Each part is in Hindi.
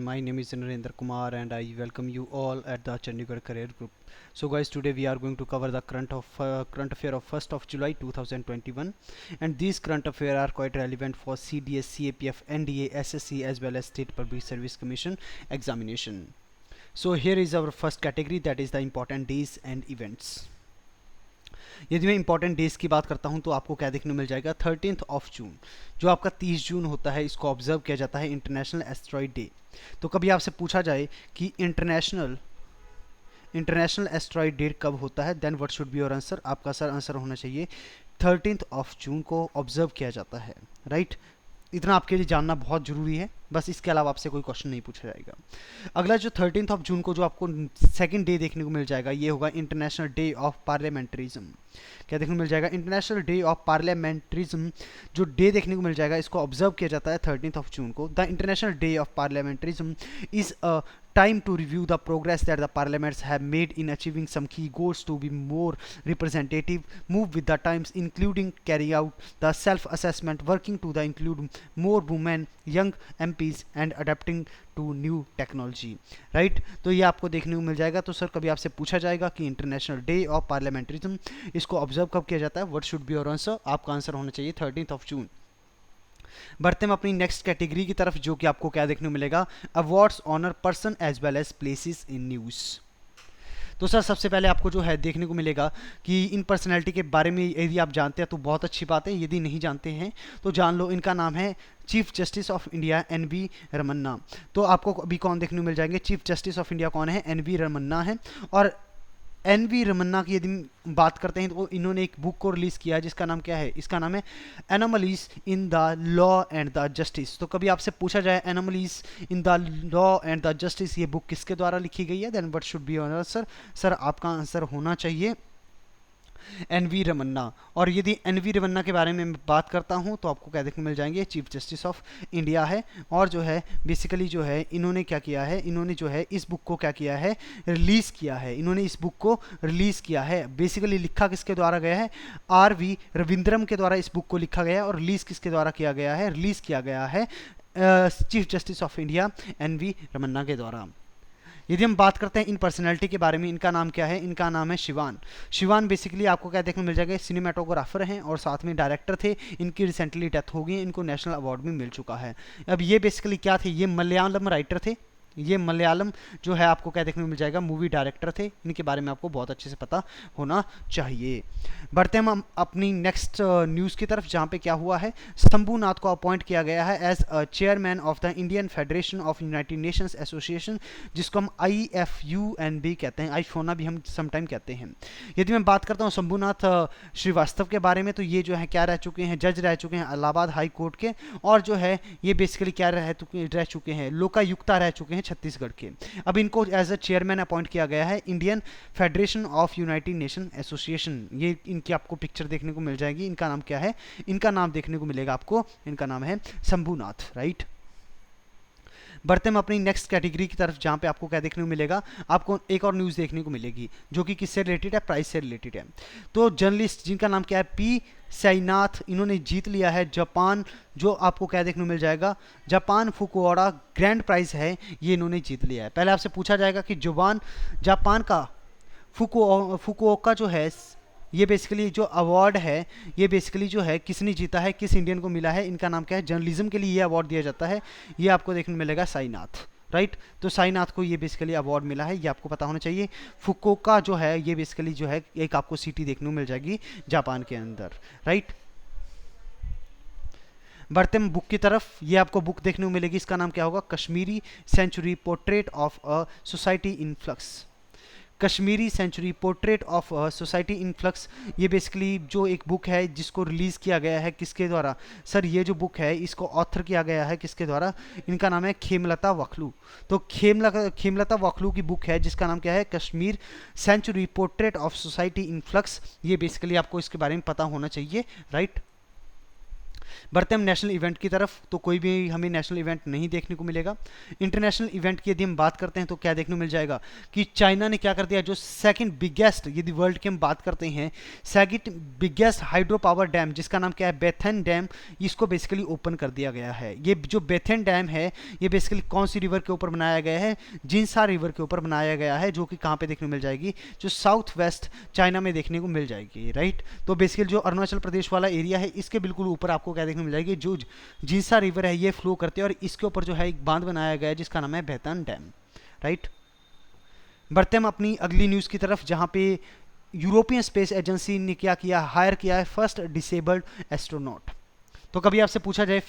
My name is Narendra Kumar and I welcome you all at the Chandigarh Career Group. So guys, today we are going to cover the current affair of 1st of July 2021, and these current affairs are quite relevant for CDS, CAPF, NDA, SSC as well as State Public Service Commission examination. So here is our first category, that is the important days and events. यदि मैं इंपॉर्टेंट डेज की बात करता हूं तो आपको क्या देखने को मिल जाएगा 13th ऑफ जून, जो आपका 30 जून होता है, इसको ऑब्जर्व किया जाता है इंटरनेशनल एस्ट्रॉइड डे। तो कभी आपसे पूछा जाए कि इंटरनेशनल एस्ट्रॉइड डे कब होता है, then what should be your answer. आपका सर आंसर होना चाहिए 13th ऑफ जून को ऑब्जर्व किया जाता है, राइट। इतना आपके लिए जानना बहुत जरूरी है, बस इसके अलावा आपसे कोई क्वेश्चन नहीं पूछा जाएगा। अगला जो 13th ऑफ जून को जो आपको सेकंड डे देखने को मिल जाएगा, ये होगा इंटरनेशनल डे ऑफ पार्लियामेंट्रिज्म। क्या देखने को मिल जाएगा? इंटरनेशनल डे ऑफ पार्लियामेंट्रिज्म जो डे देखने को मिल जाएगा, इसको ऑब्जर्व किया जाता है 13th ऑफ जून को। The international day of parliamentarism is a time to review the progress that the parliaments have made in achieving some key goals to be more representative, move with the times, including carrying out the self-assessment, working to the include more women, young MPs and adapting to new technology, right। तो ये आपको देखने को मिल जाएगा। तो सर कभी आपसे पूछा जाएगा कि इंटरनेशनल डे ऑफ पार्लियामेंट्रिज्म इसको ऑब्जर्व कब किया जाता है, what should be your answer. आपका आंसर होना चाहिए 13th ऑफ जून। बढ़ते हम अपनी नेक्स्ट कैटेगरी की तरफ, जो कि आपको क्या देखने को मिलेगा, awards honour person as well as places in news. तो सर सबसे पहले आपको जो है देखने को मिलेगा कि इन पर्सनैलिटी के बारे में यदि आप जानते हैं तो बहुत अच्छी बात है, यदि नहीं जानते हैं तो जान लो। इनका नाम है chief justice of India NV Ramana. तो आपको अभी कौन देखने को मिल जाएंगे, चीफ जस्टिस ऑफ इंडिया कौन है, NV रमन्ना है। और NV रमन्ना की यदि बात करते हैं तो इन्होंने एक बुक को रिलीज़ किया है जिसका नाम क्या है, इसका नाम है anomalies in the law and the justice. तो कभी आपसे पूछा जाए anomalies in the law and the justice ये बुक किसके द्वारा लिखी गई है, then what should be your answer. Sir आपका आंसर होना चाहिए NV रमन्ना। और यदि NV रमन्ना के बारे में मैं बात करता हूं तो आपको क्या देखने मिल जाएंगे, चीफ जस्टिस ऑफ इंडिया है। और जो है बेसिकली जो है इन्होंने क्या किया है, इन्होंने जो है इस बुक को क्या किया है, रिलीज़ किया है। इन्होंने इस बुक को रिलीज़ किया है। बेसिकली लिखा किसके द्वारा गया है, RV रविंद्रम के द्वारा इस बुक को लिखा गया है। और रिलीज़ किसके द्वारा किया गया है, रिलीज़ किया गया है chief justice of India NV Ramana के द्वारा। यदि हम बात करते हैं इन पर्सनैलिटी के बारे में, इनका नाम क्या है, इनका नाम है शिवान। शिवान बेसिकली आपको क्या देखने को मिल जाएगा, सिनेमाटोग्राफर हैं और साथ में डायरेक्टर थे। इनकी रिसेंटली डेथ हो गई, इनको नेशनल अवार्ड भी मिल चुका है। अब ये बेसिकली क्या थे, ये मलयालम राइटर थे। ये मलयालम जो है आपको क्या देखने को मिल जाएगा, मूवी डायरेक्टर थे। इनके बारे में आपको बहुत अच्छे से पता होना चाहिए। बढ़ते हम अपनी नेक्स्ट न्यूज़ की तरफ, जहाँ पे क्या हुआ है, शंभूनाथ को अपॉइंट किया गया है as chairman of the Indian Federation of United Nations Association, जिसको हम IFUNB कहते हैं, आईफोना भी हम समटाइम कहते हैं। यदि मैं बात करता हूँ शंभूनाथ श्रीवास्तव के बारे में, तो ये जो है क्या रह चुके हैं, जज रह चुके हैं इलाहाबाद हाई कोर्ट के। और जो है ये बेसिकली क्या रह चुके हैं, लोकायुक्ता रह चुके हैं छत्तीसगढ़ के। अब इनको एज अ चेयरमैन अपॉइंट किया गया है Indian Federation of United nation association. ये इनकी आपको पिक्चर देखने को मिल जाएगी। इनका नाम क्या है, इनका नाम देखने को मिलेगा आपको, इनका नाम है शंभूनाथ, राइट। बढ़ते हम अपनी नेक्स्ट कैटेगरी की तरफ, जहाँ पे आपको क्या देखने को मिलेगा, आपको एक और न्यूज़ देखने को मिलेगी जो कि किससे रिलेटेड है, प्राइस से रिलेटेड है। तो जर्नलिस्ट जिनका नाम क्या है, P साईनाथ, इन्होंने जीत लिया है जापान, जो आपको क्या देखने को मिल जाएगा, जापान फुकुओका ग्रैंड प्राइज है, ये इन्होंने जीत लिया है। पहले आपसे पूछा जाएगा कि जापान का फुकुओका जो है, ये बेसिकली जो अवार्ड है, ये बेसिकली जो है किसने जीता है, किस इंडियन को मिला है, इनका नाम क्या है, जर्नलिज्म के लिए ये अवार्ड दिया जाता है। ये आपको देखने मिलेगा साईनाथ, राइट। तो साईनाथ को ये बेसिकली अवार्ड मिला है, ये आपको पता होना चाहिए। फुकुओका जो है ये बेसिकली जो है एक आपको सिटी देखने को मिल जाएगी जापान के अंदर, राइट। बढ़ते हम बुक की तरफ, ये आपको बुक देखने को मिलेगी, इसका नाम क्या होगा, Kashmiri century portrait of a society in flux. Kashmiri century portrait of society in flux, ये बेसिकली जो एक बुक है जिसको रिलीज़ किया गया है किसके द्वारा, सर ये जो बुक है इसको ऑथर किया गया है किसके द्वारा, इनका नाम है खेमलता वाखलू। तो खेमलता वाखलू की बुक है जिसका नाम क्या है, Kashmir century portrait of society in flux. ये बेसिकली आपको इसके बारे में पता होना चाहिए, राइट। बढ़ते हम नेशनल इवेंट की तरफ, तो कोई भी हमें नेशनल इवेंट नहीं देखने को मिलेगा। इंटरनेशनल इवेंट की यदि हम बात करते हैं तो क्या देखने को मिल जाएगा कि चाइना ने क्या कर दिया, जो सेकंड बिगेस्ट, यदि वर्ल्ड की हम बात करते हैं, second biggest hydro power dam जिसका नाम क्या है, बेथेन डैम, इसको बेसिकली ओपन कर दिया गया है। ये जो बेथेन डैम है ये बेसिकली कौन सी रिवर के ऊपर बनाया गया है, जिनसा रिवर के ऊपर बनाया गया है, जो कि कहाँ पे देखने को मिल जाएगी, जो साउथ वेस्ट चाइना में देखने को मिल जाएगी, राइट। तो बेसिकली जो अरुणाचल प्रदेश वाला एरिया है इसके बिल्कुल ऊपर आपको क्या देखने को मिल जाएगी, जो जिनसा रिवर है ये फ्लो करते हैं और इसके ऊपर जो है एक बांध बनाया गया है जिसका नाम है बेथेन डैम, राइट। बढ़ते हम अपनी अगली न्यूज़ की तरफ, जहाँ पे यूरोपियन स्पेस एजेंसी ने क्या किया, हायर किया है फर्स्ट डिसेबल्ड एस्ट्रोनॉट। तो कभी आपसे पूछा जाए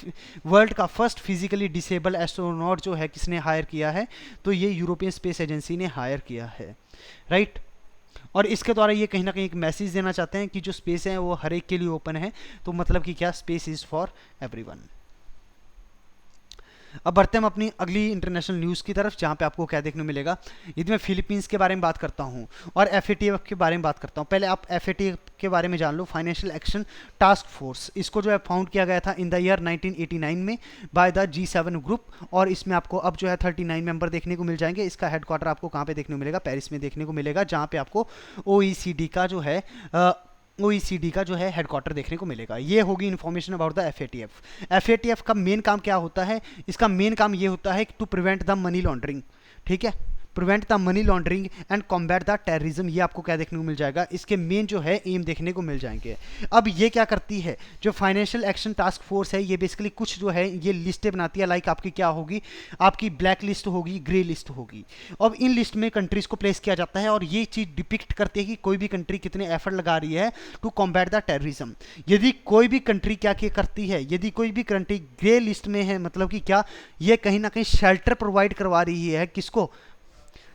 वर्ल्ड का फर्स्ट फिजिकली डिसेबल एस्ट्रोनॉट जो है किसने हायर किया है, तो ये यूरोपियन स्पेस एजेंसी ने हायर किया है, राइट। और इसके द्वारा ये कहीं ना कहीं एक मैसेज देना चाहते हैं कि जो स्पेस है वो हर एक के लिए ओपन है, तो मतलब कि क्या, स्पेस इज़ फॉर एवरीवन। अब बढ़ते हम अपनी अगली इंटरनेशनल न्यूज़ की तरफ, जहाँ पे आपको क्या देखने को मिलेगा, यदि मैं फिलीपींस के बारे में बात करता हूँ और एफएटीएफ के बारे में बात करता हूँ। पहले आप एफएटीएफ के बारे में जान लो, फाइनेंशियल एक्शन टास्क फोर्स। इसको जो है फाउंड किया गया था इन द ईयर 1989 में बाय द G7 ग्रुप, और इसमें आपको अब जो है 39 मेंबर देखने को मिल जाएंगे। इसका हेडक्वार्टर आपको कहाँ पे देखने को मिलेगा, पेरिस में देखने को मिलेगा, जहाँ पे आपको OECD का जो है OECD का जो है हेडक्वार्टर देखने को मिलेगा। ये होगी information about the FATF. FATF का मेन काम क्या होता है, इसका मेन काम ये होता है to prevent the money laundering, ठीक है, prevent the money laundering and combat the terrorism. ये आपको क्या देखने को मिल जाएगा, इसके मेन जो है एम देखने को मिल जाएंगे। अब ये क्या करती है, जो फाइनेंशियल एक्शन टास्क फोर्स है, ये बेसिकली कुछ जो है ये लिस्टें बनाती है, लाइक आपकी क्या होगी, आपकी ब्लैक लिस्ट होगी, ग्रे लिस्ट होगी। अब इन लिस्ट में कंट्रीज को प्लेस किया जाता है और ये चीज़ डिपिक्ट करती है कि कोई भी कंट्री कितने एफर्ट लगा रही है टू कॉम्बैट द टेररिज्म। यदि कोई भी कंट्री क्या क्या करती है, यदि कोई भी कंट्री ग्रे लिस्ट में है, मतलब कि क्या, ये कहीं ना कहीं शेल्टर प्रोवाइड करवा रही है किसको,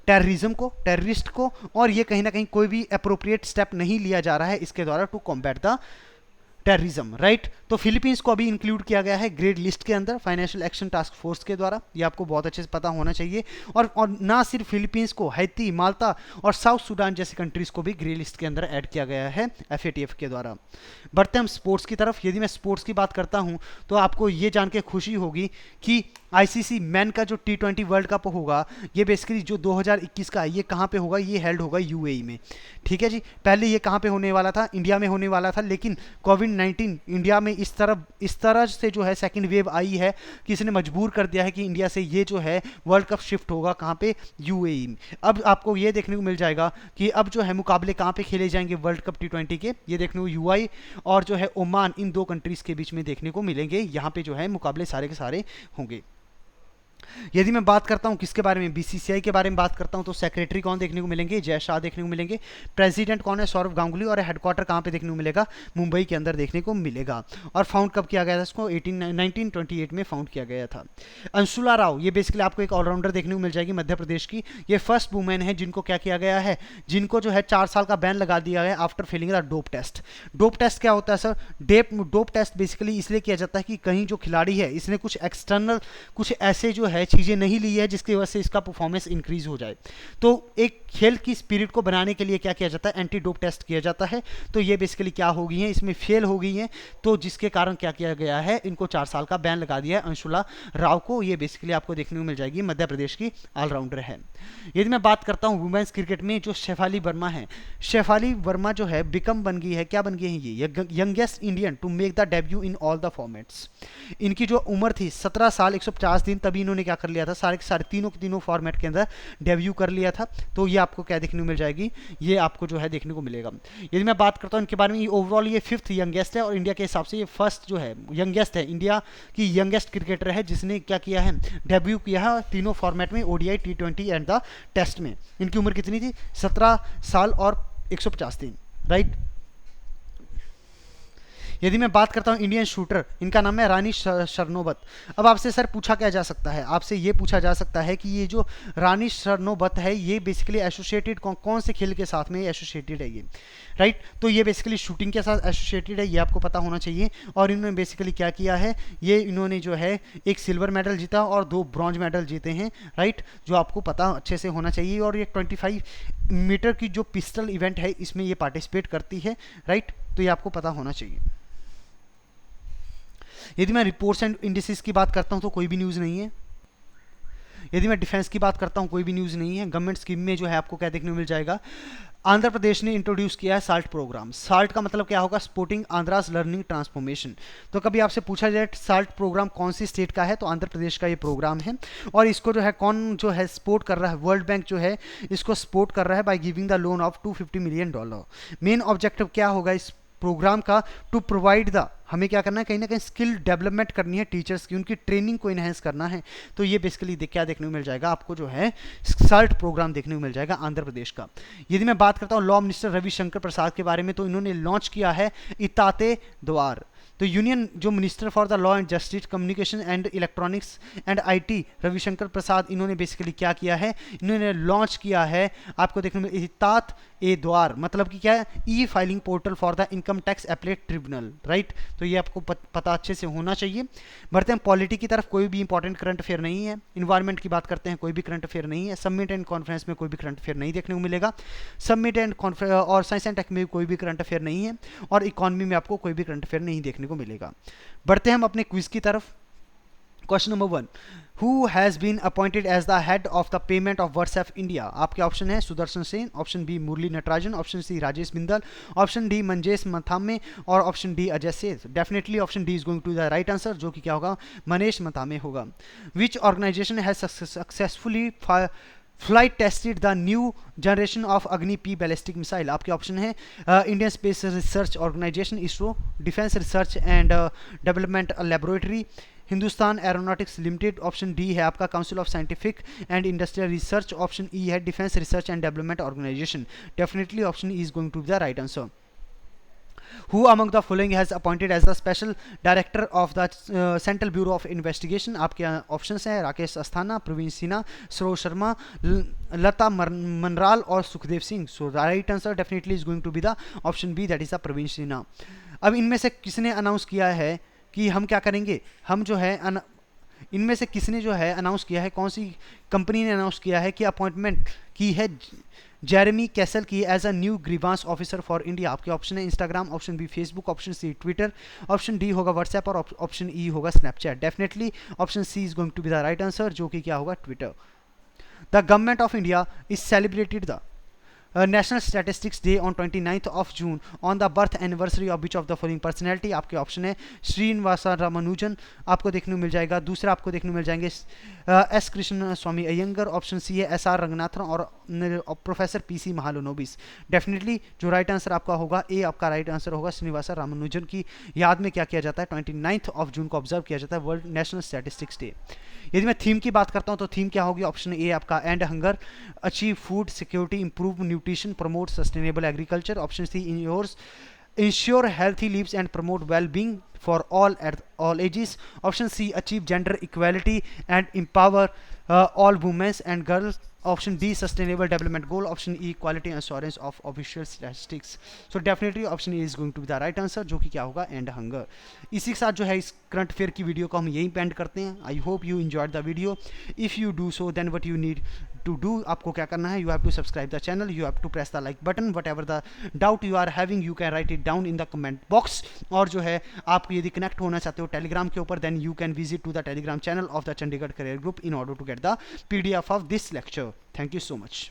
टेररिज्म को, टेररिस्ट को, और ये कहीं ना कहीं कोई भी अप्रोप्रिएट स्टेप नहीं लिया जा रहा है इसके द्वारा to combat the terrorism, right. तो फिलीपींस को अभी इंक्लूड किया गया है ग्रेड लिस्ट के अंदर फाइनेंशियल एक्शन टास्क फोर्स के द्वारा, ये आपको बहुत अच्छे से पता होना चाहिए। और ना सिर्फ फिलीपींस को, हैती, माल्टा और साउथ सूडान जैसी कंट्रीज को भी ग्रे लिस्ट के अंदर ऐड किया गया है एफएटीएफ के द्वारा। बढ़ते हम स्पोर्ट्स की तरफ। यदि मैं स्पोर्ट्स की बात करता हूं तो आपको ये जान के खुशी होगी कि आईसीसी मैन का जो T20 वर्ल्ड कप होगा, ये बेसिकली जो 2021 का है, ये कहाँ पे होगा, ये हेल्ड होगा यूएई में, ठीक है जी। पहले ये कहाँ पे होने वाला था, इंडिया में होने वाला था, लेकिन कोविड-19 इंडिया में इस तरह से जो है सेकंड वेव आई है कि इसने मजबूर कर दिया है कि इंडिया से ये जो है वर्ल्ड कप शिफ्ट होगा कहाँ पे, यूएई में। अब आपको ये देखने को मिल जाएगा कि अब जो है मुकाबले कहाँ पे खेले जाएंगे वर्ल्ड कप T20 के, ये देखने को यूएई और जो है ओमान, इन दो कंट्रीज़ के बीच में देखने को मिलेंगे। यहाँ पे जो है मुकाबले सारे के सारे होंगे। यदि मैं बात करता हूं किसके बारे में, बीसीसीआई के बारे में बात करता हूं, तो सेक्रेटरी कौन देखने को मिलेंगे, जय शाह देखने को मिलेंगे। प्रेसिडेंट कौन है, सौरव गांगुली, और हेडक्वार्टर कहां पे देखने को मिलेगा, मुंबई के अंदर देखने को मिलेगा। और फाउंड कब किया गया था इसको, 1928 में फाउंड किया गया था। अंशुला राव, ये बेसिकली आपको एक ऑलराउंडर देखने को मिल जाएगी मध्य प्रदेश की। ये फर्स्ट वुमेन है जिनको क्या किया गया है, जिनको जो है 4 साल का बैन लगा दिया गया after failing the dope test. Dope test क्या होता है सर, डोप टेस्ट बेसिकली इसलिए किया जाता है कि कहीं जो खिलाड़ी है इसने कुछ एक्सटर्नल, कुछ ऐसे जो है चीज़ें नहीं ली है जिसकी वजह से इसका परफॉर्मेंस इंक्रीज हो जाए। तो एक खेल की स्पिरिट को बनाने के लिए क्या किया जाता है, एंटी डोप टेस्ट किया जाता है। तो ये बेसिकली क्या हो गई है, इसमें फेल हो गई है, तो जिसके कारण क्या किया गया है, इनको 4 साल का बैन लगा दिया है अंशुला राव को। ये बेसिकली आपको देखने को मिल जाएगी, मध्य प्रदेश की ऑलराउंडर है। यदि मैं बात करता हूँ वुमेन्स क्रिकेट में, जो शेफाली वर्मा है, शेफाली वर्मा जो है बिकम बन गई है, क्या बन गई है, ये youngest Indian to make the debut in all the formats. इनकी जो उम्र थी 17 साल 150 दिन, तभी इन्होंने क्या कर लिया था, सारे तीनों के तीनों फॉर्मेट के अंदर डेब्यू कर लिया था। तो ये आपको क्या देखने को मिल जाएगी, ये आपको जो है देखने को मिलेगा। यदि मैं बात करता हूँ इनके बारे में, ये ओवरऑल ये 5th यंगेस्ट है, और इंडिया के हिसाब से ये फर्स्ट जो है यंगेस्ट है, इंडिया की यंगेस्ट क्रिकेटर है जिसने क्या किया है, डेब्यू किया है तीनों फॉर्मेट में, ODI, T20 and the test में। इनकी उम्र कितनी थी, 17 साल और 150 दिन, राइट। यदि मैं बात करता हूं इंडियन शूटर, इनका नाम है रानी सरनोबत। अब आपसे सर पूछा क्या जा सकता है, आपसे ये पूछा जा सकता है कि ये जो रानी सरनोबत है, ये बेसिकली एसोसिएटेड कौन से खेल के साथ में एसोसिएटेड है ये, राइट। तो ये बेसिकली शूटिंग के साथ एसोसिएटेड है, ये आपको पता होना चाहिए। और इन्होंने बेसिकली क्या किया है, ये इन्होंने जो है एक सिल्वर मेडल जीता और 2 ब्रॉन्ज मेडल जीते हैं, राइट, जो आपको पता अच्छे से होना चाहिए। और ये 25 मीटर की जो पिस्टल इवेंट है, इसमें ये पार्टिसिपेट करती है, राइट, तो ये आपको पता होना चाहिए। यदि मैं रिपोर्ट्स एंड इंडिसेस की बात करता हूँ तो कोई भी न्यूज़ नहीं है। यदि मैं डिफेंस की बात करता हूँ कोई भी न्यूज़ नहीं है। गवर्नमेंट स्कीम में जो है आपको क्या देखने को मिल जाएगा, आंध्र प्रदेश ने इंट्रोड्यूस किया है साल्ट प्रोग्राम। साल्ट का मतलब क्या होगा, स्पोर्टिंग आंध्रास लर्निंग ट्रांसफॉर्मेशन। तो कभी आपसे पूछा जाए साल्ट प्रोग्राम कौन सी स्टेट का है, तो आंध्र प्रदेश का ये प्रोग्राम है। और इसको जो है कौन जो है सपोर्ट कर रहा है, वर्ल्ड बैंक जो है इसको सपोर्ट कर रहा है by giving the loan of $250 million. Main objective क्या होगा इस प्रोग्राम का, टू प्रोवाइड द, हमें क्या करना है, कहीं ना कहीं स्किल डेवलपमेंट करनी है टीचर्स की, उनकी ट्रेनिंग को इन्हेंस करना है। तो ये बेसिकली क्या देखने को मिल जाएगा आपको, जो है साल्ट प्रोग्राम देखने को मिल जाएगा आंध्र प्रदेश का। यदि मैं बात करता हूँ लॉ मिनिस्टर रविशंकर प्रसाद के बारे में, तो इन्होंने लॉन्च किया है इताते द्वार। तो यूनियन जो minister for the law and justice, communication and electronics and IT Ravishankar Prasad, इन्होंने बेसिकली क्या किया है, इन्होंने लॉन्च किया है आपको देखने में इतात ए द्वार, मतलब कि क्या है, e filing portal for the income tax appellate tribunal, right. तो ये आपको पता अच्छे से होना चाहिए। बढ़ते हैं पॉलिटी की तरफ, कोई भी इंपॉर्टेंट करंट अफेयर नहीं है। इन्वायरमेंट की बात करते हैं, कोई भी करंट अफेयर नहीं है। समिट एंड कॉन्फ्रेंस में कोई भी करंट अफेयर नहीं देखने को मिलेगा। समिट एंड कॉन्फ्रेंस और साइंस एंड टेक में कोई भी करंट अफेयर नहीं है। और इकोनॉमी में आपको कोई भी करंट अफेयर नहीं देखने को मिलेगा। बढ़ते हैं हम अपने क्विज की तरफ। Question number 1, who has been appointed as the head of the payment of WhatsApp India. आपके ऑप्शन है Sudarshan Sen, option B Murali Natarajan, option C Rajesh Bindal, option D Manjesh Mathame और option D Ajay Seth. Definitely option D is going to the right answer, जो कि क्या होगा, मनीष मथामे होगा। Which organisation has successfully flight tested the new generation of Agni P ballistic missile. आपके ऑप्शन है Indian space research organisation ISRO, defence research and development laboratory, Hindustan aeronautics limited. Option D है आपका council of scientific and industrial research. Option E है defence research and development organisation. Definitely option E is going to be the right answer. Who among the following has appointed as the special director of the Central Bureau of Investigation? आपके ऑप्शंस हैं राकेश अस्थाना, प्रवीण सिन्हा, सरोज शर्मा, लता मनराल और Sukhdev Singh. So right answer definitely is going to be the option B, that is the Praveen Sinha. अब इनमें से किसने अनाउंस किया है कि हम क्या करेंगे, हम जो है इनमें से किसने जो है अनाउंस किया है, कौन सी कंपनी ने अनाउंस किया है कि अपॉइंटमेंट की है जेरेमी कैसल की as a new grievance officer for India. आपके ऑप्शन है Instagram, option B Facebook, option C Twitter, option D होगा व्हाट्सएप और ऑप्शन ई होगा Snapchat. Definitely option C is going to be the right answer, जो कि क्या होगा, Twitter. The government of India is celebrated the National Statistics Day on 29th of June on the birth anniversary of which of the following personality। आपके ऑप्शन है श्रीनिवासा रामानुजन, आपको देखने को मिल जाएगा। दूसरा आपको देखने को मिल जाएंगे एस कृष्ण स्वामी अयंगर, ऑप्शन सी है एस आर रंगनाथन और प्रोफेसर पीसी महालनोबिस। डेफिनेटली जो राइट आंसर आपका होगा ए, आपका राइट आंसर होगा श्रीनिवासा रामानुजन की याद में क्या किया जाता है, 29th of June को ऑब्जर्व किया जाता है वर्ल्ड नेशनल स्टैटिस्टिक्स डे। यदि मैं थीम की बात करता हूं तो थीम क्या होगी, ऑप्शन ए आपका end hunger, achieve food security, improve nutrition, promote sustainable agriculture. Option C ensure healthy lives and promote well being for all at all ages. Option C achieve gender equality and empower all women and girls. Option D sustainable development goal. Option E quality assurance of official statistics. So definitely option E is going to be the right answer, जो कि क्या होगा, एंड हंगर। इसी के साथ जो है इस करंट अफेयर की वीडियो को हम यहीं पे एंड करते हैं। I hope you enjoyed the video. If you do so then what you need to do, आपको क्या करना है, you have to subscribe the channel, you have to press the like button, whatever the doubt you are having you can write it down in the comment box. और जो है आप यदि कनेक्ट होना चाहते हो टेलीग्राम के ऊपर, then you can visit to the Telegram channel of the Chandigarh career group in order to get the PDF of this lecture. Thank you so much.